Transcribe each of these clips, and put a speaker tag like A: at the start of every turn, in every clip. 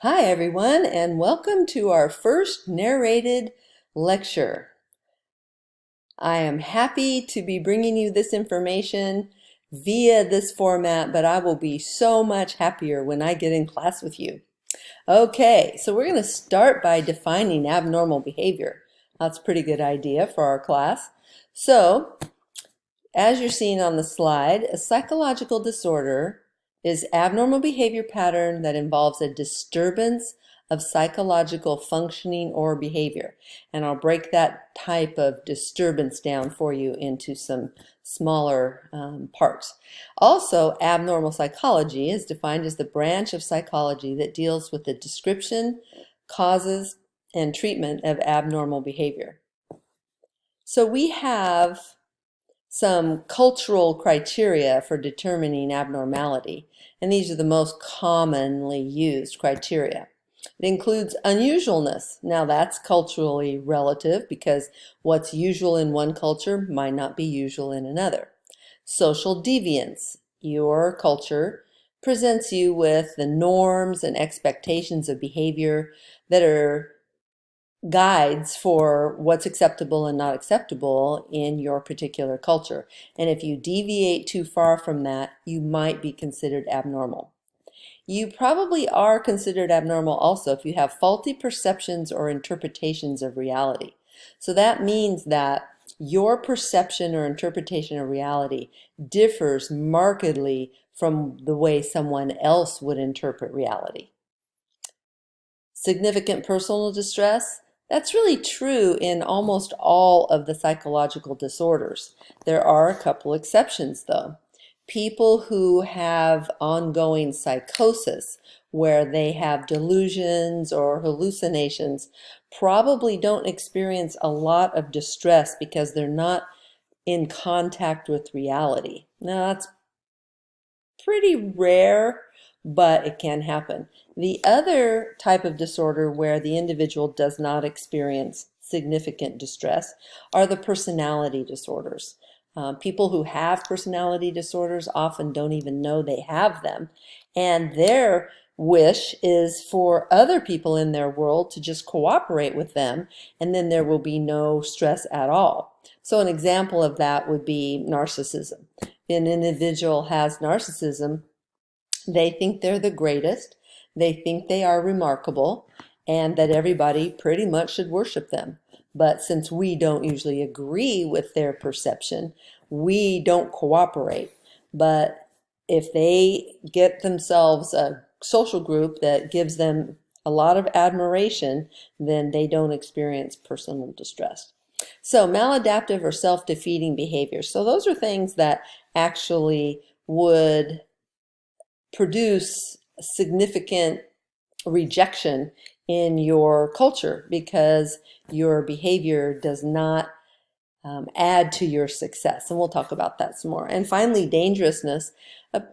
A: Hi, everyone, and welcome to our first narrated lecture. I am happy to be bringing you this information via this format, but I will be so much happier when I get in class with you. Okay, so we're going to start by defining abnormal behavior. That's a pretty good idea for our class. So, as you're seeing on the slide, a psychological disorder is abnormal behavior pattern that involves a disturbance of psychological functioning or behavior. And I'll break that type of disturbance down for you into some smaller parts. Also, abnormal psychology is defined as the branch of psychology that deals with the description, causes, and treatment of abnormal behavior. So we have some cultural criteria for determining abnormality, and these are the most commonly used criteria. It includes unusualness. Now that's culturally relative because what's usual in one culture might not be usual in another. Social deviance. Your culture presents you with the norms and expectations of behavior that are guides for what's acceptable and not acceptable in your particular culture. And if you deviate too far from that, you might be considered abnormal. You probably are considered abnormal also if you have faulty perceptions or interpretations of reality. So that means that your perception or interpretation of reality differs markedly from the way someone else would interpret reality. Significant personal distress, that's really true in almost all of the psychological disorders. There are a couple exceptions though. People who have ongoing psychosis, where they have delusions or hallucinations, probably don't experience a lot of distress because they're not in contact with reality. Now, that's pretty rare, but it can happen. The other type of disorder where the individual does not experience significant distress are the personality disorders. People who have personality disorders often don't even know they have them, and their wish is for other people in their world to just cooperate with them, and then there will be no stress at all. So an example of that would be narcissism. An individual has narcissism, they think they're the greatest, they think they are remarkable, and that everybody pretty much should worship them. But since we don't usually agree with their perception, we don't cooperate. But if they get themselves a social group that gives them a lot of admiration, then they don't experience personal distress. So maladaptive or self-defeating behavior. So those are things that actually would produce significant rejection in your culture because your behavior does not add to your success. And we'll talk about that some more. And finally, dangerousness.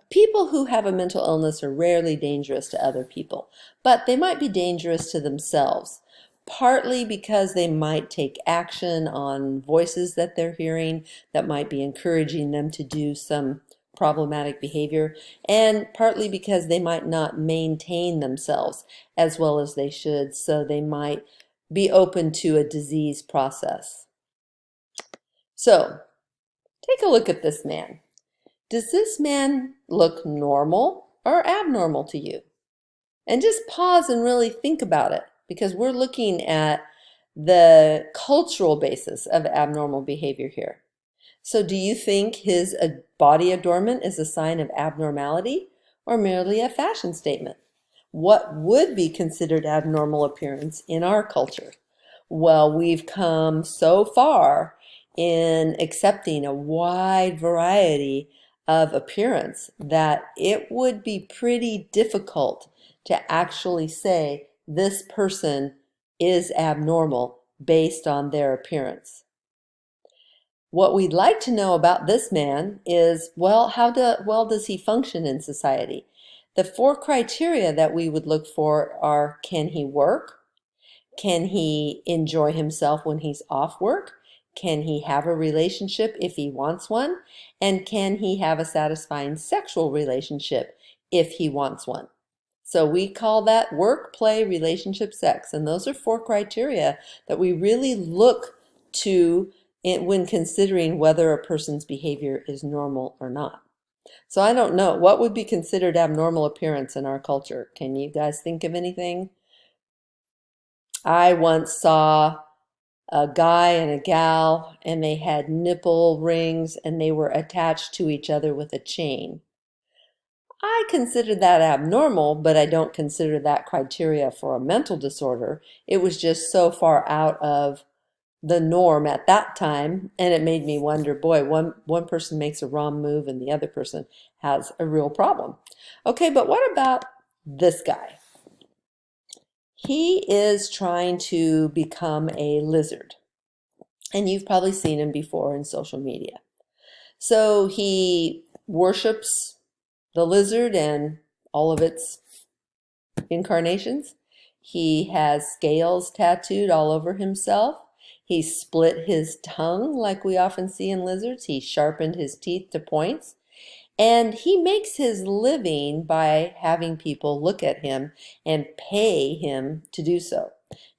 A: People who have a mental illness are rarely dangerous to other people, but they might be dangerous to themselves, partly because they might take action on voices that they're hearing that might be encouraging them to do some problematic behavior, and partly because they might not maintain themselves as well as they should, so they might be open to a disease process. So, take a look at this man. Does this man look normal or abnormal to you? And just pause and really think about it, because we're looking at the cultural basis of abnormal behavior here. So do you think his body adornment is a sign of abnormality or merely a fashion statement? What would be considered abnormal appearance in our culture? Well, we've come so far in accepting a wide variety of appearance that it would be pretty difficult to actually say this person is abnormal based on their appearance. What we'd like to know about this man is, well, how well does he function in society? The 4 criteria that we would look for are: can he work? Can he enjoy himself when he's off work? Can he have a relationship if he wants one? And can he have a satisfying sexual relationship if he wants one? So we call that work, play, relationship, sex. And those are four criteria that we really look to when considering whether a person's behavior is normal or not. So I don't know, what would be considered abnormal appearance in our culture? Can you guys think of anything? I once saw a guy and a gal, and they had nipple rings and they were attached to each other with a chain. I consider that abnormal, but I don't consider that criteria for a mental disorder. It was just so far out of the norm at that time, and it made me wonder, boy, one person makes a wrong move and the other person has a real problem. Okay, but what about this guy? He is trying to become a lizard, and you've probably seen him before in social media. So he worships the lizard and all of its incarnations. He has scales tattooed all over himself. He split his tongue like we often see in lizards. He sharpened his teeth to points. And he makes his living by having people look at him and pay him to do so,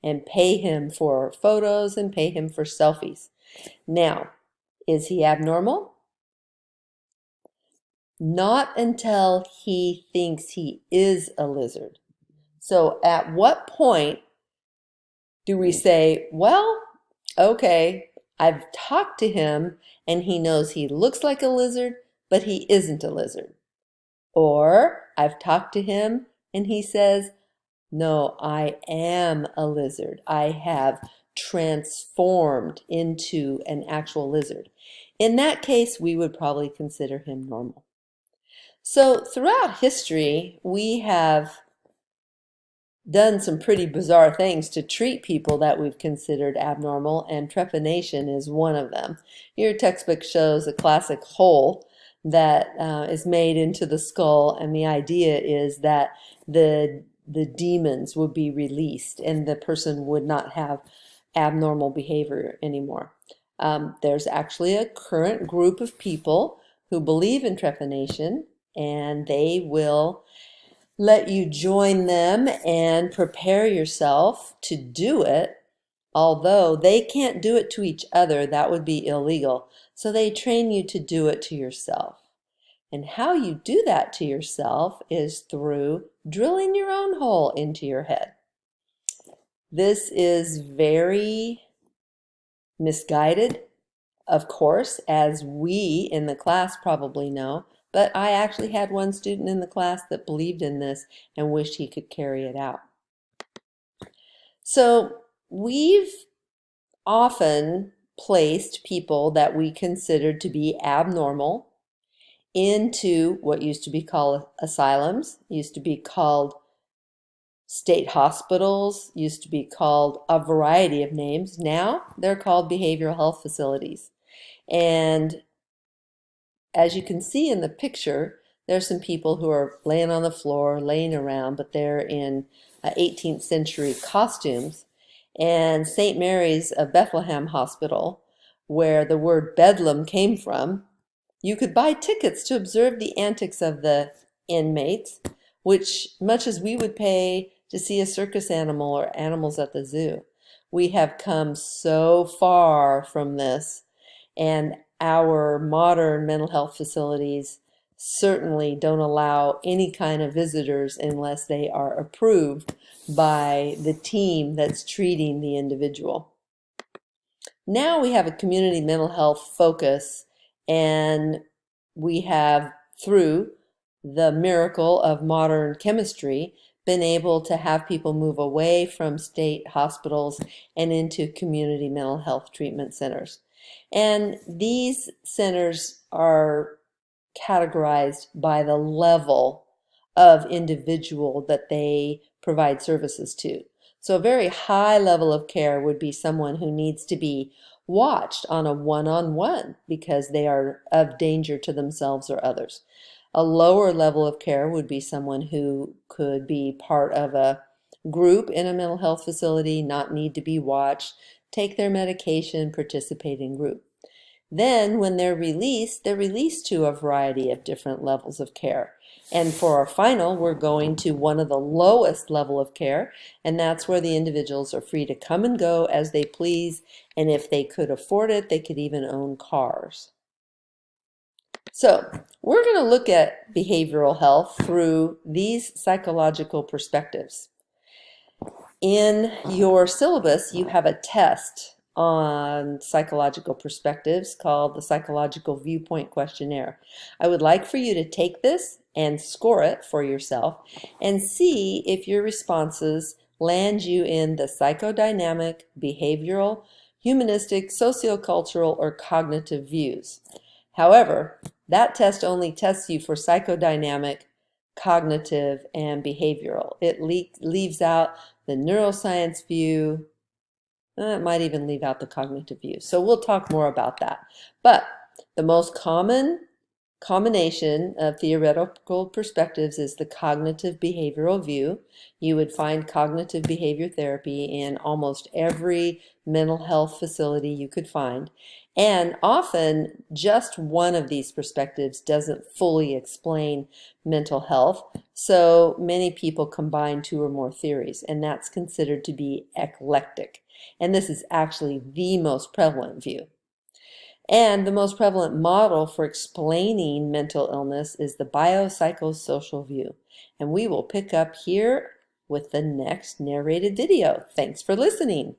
A: and pay him for photos and pay him for selfies. Now, is he abnormal? Not until he thinks he is a lizard. So at what point do we say, well, okay, I've talked to him and he knows he looks like a lizard, but he isn't a lizard? Or I've talked to him and he says, no, I am a lizard. I have transformed into an actual lizard. In that case, we would probably consider him normal. So throughout history, we have done some pretty bizarre things to treat people that we've considered abnormal, and trepanation is one of them. Your textbook shows a classic hole that is made into the skull, and the idea is that the demons would be released and the person would not have abnormal behavior anymore. There's actually a current group of people who believe in trepanation, and they will let you join them and prepare yourself to do it, although they can't do it to each other. That would be illegal. So they train you to do it to yourself. And how you do that to yourself is through drilling your own hole into your head. This is very misguided, of course, as we in the class probably know, but I actually had one student in the class that believed in this and wished he could carry it out. So we've often placed people that we considered to be abnormal into what used to be called asylums, used to be called state hospitals, used to be called a variety of names. Now they're called behavioral health facilities. And as you can see in the picture, there's some people who are laying on the floor, laying around, but they're in 18th century costumes. And St. Mary's of Bethlehem Hospital, where the word Bedlam came from, you could buy tickets to observe the antics of the inmates, which much as we would pay to see a circus animal or animals at the zoo. We have come so far from this, and our modern mental health facilities certainly don't allow any kind of visitors unless they are approved by the team that's treating the individual. Now we have a community mental health focus, and we have, through the miracle of modern chemistry, been able to have people move away from state hospitals and into community mental health treatment centers. And these centers are categorized by the level of individual that they provide services to. So a very high level of care would be someone who needs to be watched on a one-on-one because they are of danger to themselves or others. A lower level of care would be someone who could be part of a group in a mental health facility, not need to be watched, take their medication, participate in group. Then when they're released to a variety of different levels of care. And for our final, we're going to one of the lowest level of care, and that's where the individuals are free to come and go as they please, and if they could afford it, they could even own cars. So we're going to look at behavioral health through these psychological perspectives. In your syllabus, you have a test on psychological perspectives called the Psychological Viewpoint Questionnaire. I would like for you to take this and score it for yourself and see if your responses land you in the psychodynamic, behavioral, humanistic, sociocultural, or cognitive views. However, that test only tests you for psychodynamic, cognitive, and behavioral. It leaves out the neuroscience view. It might even leave out the cognitive view. So we'll talk more about that. But the most common combination of theoretical perspectives is the cognitive behavioral view. You would find cognitive behavior therapy in almost every mental health facility you could find. And often just one of these perspectives doesn't fully explain mental health. So many people combine two or more theories, and that's considered to be eclectic. And this is actually the most prevalent view. And the most prevalent model for explaining mental illness is the biopsychosocial view. And we will pick up here with the next narrated video. Thanks for listening.